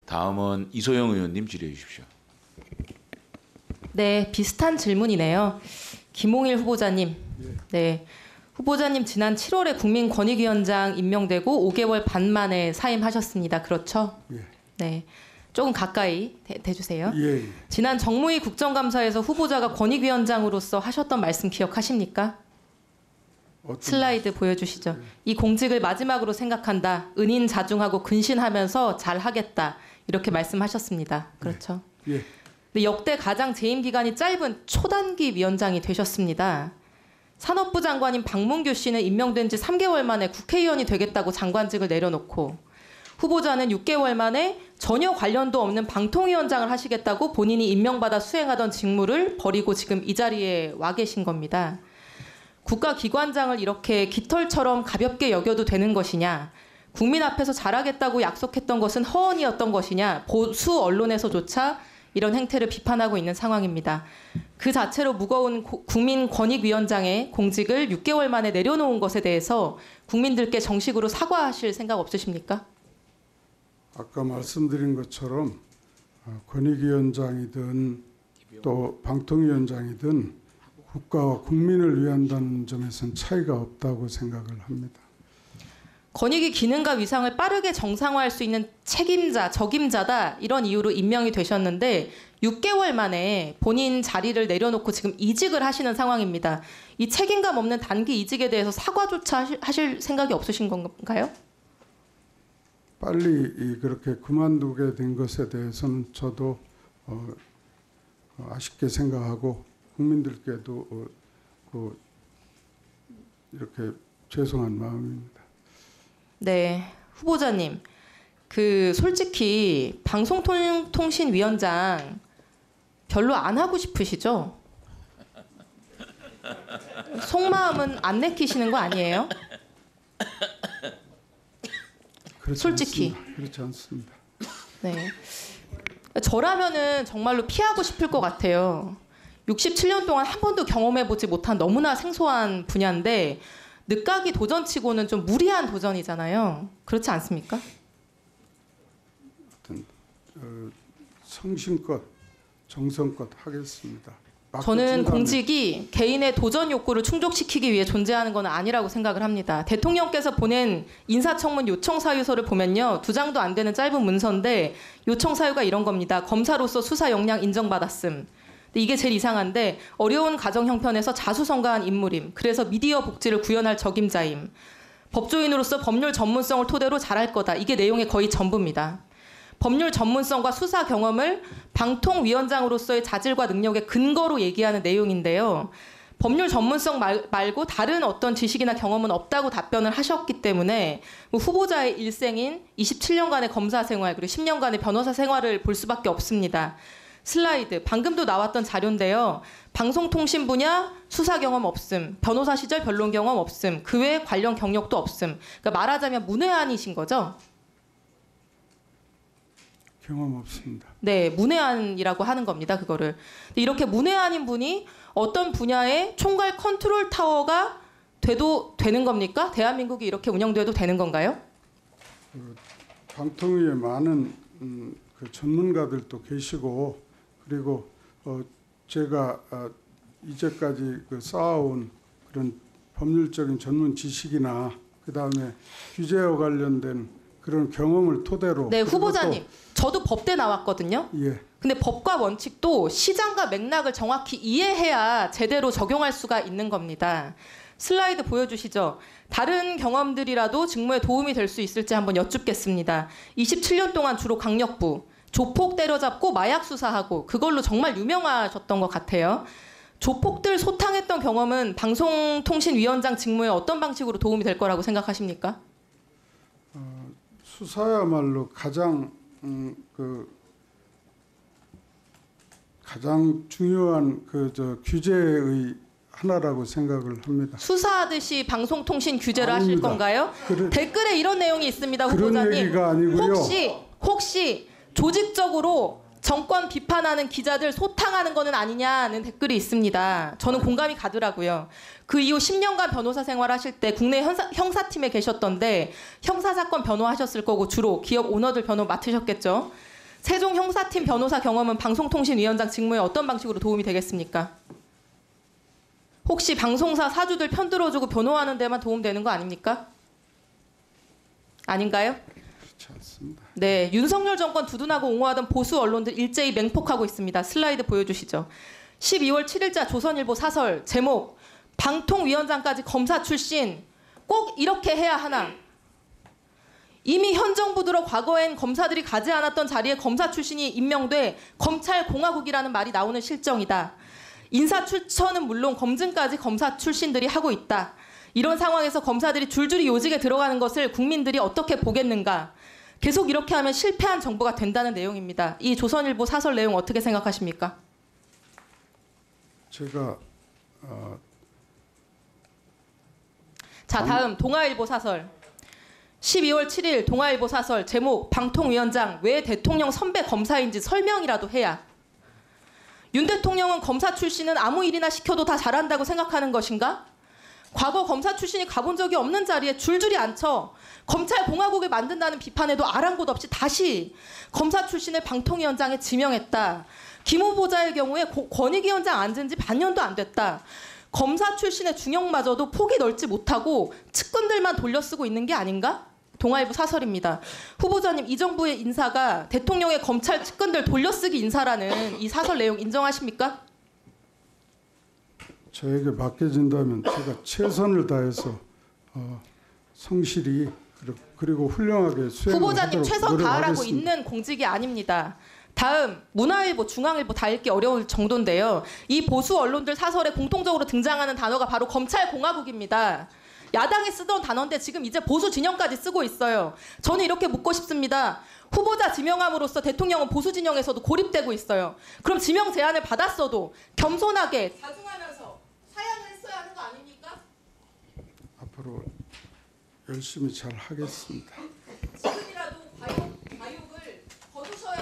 다음은 이소영 의원님 질의해 주십시오. 네, 비슷한 질문이네요. 김홍일 후보자님. 네. 후보자님 지난 7월에 국민권익위원장 임명되고 5개월 반 만에 사임하셨습니다. 그렇죠? 예. 네. 조금 가까이 대주세요. 예. 지난 정무위 국정감사에서 후보자가 권익위원장으로서 하셨던 말씀 기억하십니까? 슬라이드 보여주시죠. 이 공직을 마지막으로 생각한다. 은인자중하고 근신하면서 잘하겠다. 이렇게 말씀하셨습니다. 그렇죠? 예. 근데 역대 가장 재임 기간이 짧은 초단기 위원장이 되셨습니다. 산업부 장관인 박문규 씨는 임명된 지 3개월 만에 국회의원이 되겠다고 장관직을 내려놓고 후보자는 6개월 만에 전혀 관련도 없는 방통위원장을 하시겠다고 본인이 임명받아 수행하던 직무를 버리고 지금 이 자리에 와 계신 겁니다. 국가기관장을 이렇게 깃털처럼 가볍게 여겨도 되는 것이냐, 국민 앞에서 잘하겠다고 약속했던 것은 허언이었던 것이냐, 보수 언론에서조차 이런 행태를 비판하고 있는 상황입니다. 그 자체로 무거운 국민권익위원장의 공직을 6개월 만에 내려놓은 것에 대해서 국민들께 정식으로 사과하실 생각 없으십니까? 아까 말씀드린 것처럼 권익위원장이든 또 방통위원장이든 국가와 국민을 위한다는 점에서는 차이가 없다고 생각을 합니다. 권익위 기능과 위상을 빠르게 정상화할 수 있는 책임자, 적임자다 이런 이유로 임명이 되셨는데 6개월 만에 본인 자리를 내려놓고 지금 이직을 하시는 상황입니다. 이 책임감 없는 단기 이직에 대해서 사과조차 하실 생각이 없으신 건가요? 빨리 그렇게 그만두게 된 것에 대해서는 저도 아쉽게 생각하고 국민들께도 이렇게 죄송한 마음입니다. 네, 후보자님, 솔직히 방송통신위원장 별로 안 하고 싶으시죠? 속마음은 안 내키시는 거 아니에요? 솔직히. 그렇지 않습니다. 네. 저라면은 정말로 피하고 싶을 것 같아요. 67년 동안 한 번도 경험해보지 못한 너무나 생소한 분야인데 늦가기 도전치고는 좀 무리한 도전이잖아요. 그렇지 않습니까? 성심껏 정성껏 하겠습니다. 저는 공직이 개인의 도전 욕구를 충족시키기 위해 존재하는 건 아니라고 생각을 합니다. 대통령께서 보낸 인사청문 요청사유서를 보면요. 2장도 안 되는 짧은 문서인데 요청사유가 이런 겁니다. 검사로서 수사 역량 인정받았음. 근데 이게 제일 이상한데 어려운 가정 형편에서 자수성가한 인물임. 그래서 미디어 복지를 구현할 적임자임. 법조인으로서 법률 전문성을 토대로 잘할 거다. 이게 내용의 거의 전부입니다. 법률 전문성과 수사 경험을 방통위원장으로서의 자질과 능력의 근거로 얘기하는 내용인데요. 법률 전문성 말고 다른 어떤 지식이나 경험은 없다고 답변을 하셨기 때문에 후보자의 일생인 27년간의 검사 생활 그리고 10년간의 변호사 생활을 볼 수밖에 없습니다. 슬라이드, 방금도 나왔던 자료인데요. 방송통신 분야 수사 경험 없음, 변호사 시절 변론 경험 없음, 그 외에 관련 경력도 없음. 그러니까 말하자면 문외한이신 거죠? 경험 없습니다. 네, 문외한이라고 하는 겁니다. 그거를. 이렇게 문외한인 분이 어떤 분야의 총괄 컨트롤 타워가 돼도 되는 겁니까? 대한민국이 이렇게 운영돼도 되는 건가요? 방통위에 많은 전문가들도 계시고 그리고 제가 이제까지 쌓아온 그런 법률적인 전문 지식이나 그 다음에 규제와 관련된 그런 경험을 토대로. 네, 후보자님. 저도 법대 나왔거든요. 예. 근데 법과 원칙도 시장과 맥락을 정확히 이해해야 제대로 적용할 수가 있는 겁니다. 슬라이드 보여주시죠. 다른 경험들이라도 직무에 도움이 될 수 있을지 한번 여쭙겠습니다. 27년 동안 주로 강력부, 조폭 때려잡고 마약 수사하고 그걸로 정말 유명하셨던 것 같아요. 조폭들 소탕했던 경험은 방송통신위원장 직무에 어떤 방식으로 도움이 될 거라고 생각하십니까? 수사야말로 가장 가장 중요한 규제의 하나라고 생각을 합니다. 수사하듯이 방송통신 규제를 아닙니다. 하실 건가요? 댓글에 이런 내용이 있습니다. 후보자님. 그런 얘기가 아니고요. 혹시 조직적으로 정권 비판하는 기자들 소탕하는 거는 아니냐는 댓글이 있습니다. 저는 공감이 가더라고요. 그 이후 10년간 변호사 생활하실 때 국내 형사팀에 계셨던데 형사사건 변호하셨을 거고 주로 기업 오너들 변호 맡으셨겠죠. 세종 형사팀 변호사 경험은 방송통신위원장 직무에 어떤 방식으로 도움이 되겠습니까? 혹시 방송사 사주들 편들어주고 변호하는 데만 도움되는 거 아닙니까? 아닌가요? 그렇지 않습니다. 네, 윤석열 정권 두둔하고 옹호하던 보수 언론들 일제히 맹폭하고 있습니다. 슬라이드 보여주시죠. 12월 7일자 조선일보 사설 제목 방통위원장까지 검사 출신 꼭 이렇게 해야 하나. 이미 현 정부 들어 과거엔 검사들이 가지 않았던 자리에 검사 출신이 임명돼 검찰공화국이라는 말이 나오는 실정이다. 인사 출처는 물론 검증까지 검사 출신들이 하고 있다. 이런 상황에서 검사들이 줄줄이 요직에 들어가는 것을 국민들이 어떻게 보겠는가. 계속 이렇게 하면 실패한 정부가 된다는 내용입니다. 이 조선일보 사설 내용 어떻게 생각하십니까? 제가 자, 다음 동아일보 사설. 12월 7일 동아일보 사설 제목 방통위원장 왜 대통령 선배 검사인지 설명이라도 해야. 윤 대통령은 검사 출신은 아무 일이나 시켜도 다 잘한다고 생각하는 것인가? 과거 검사 출신이 가본 적이 없는 자리에 줄줄이 앉혀 검찰공화국을 만든다는 비판에도 아랑곳 없이 다시 검사 출신을 방통위원장에 지명했다. 김 후보자의 경우에 권익위원장 앉은 지 반년도 안 됐다. 검사 출신의 중용마저도 폭이 넓지 못하고 측근들만 돌려쓰고 있는 게 아닌가? 동아일보 사설입니다. 후보자님, 이 정부의 인사가 대통령의 검찰 측근들 돌려쓰기 인사라는 이 사설 내용 인정하십니까? 저에게 맡겨진다면 제가 최선을 다해서 성실히 그리고 훌륭하게 수행을 후보자님 하도록 최선 다하라고 노력하겠습니다. 있는 공직이 아닙니다. 다음 문화일보, 중앙일보 다 읽기 어려울 정도인데요. 이 보수 언론들 사설에 공통적으로 등장하는 단어가 바로 검찰공화국입니다. 야당이 쓰던 단어인데 지금 이제 보수 진영까지 쓰고 있어요. 저는 이렇게 묻고 싶습니다. 후보자 지명함으로써 대통령은 보수 진영에서도 고립되고 있어요. 그럼 지명 제안을 받았어도 겸손하게 자중하면서 사양을 했어야 하는 거 아닙니까? 앞으로 열심히 잘 하겠습니다.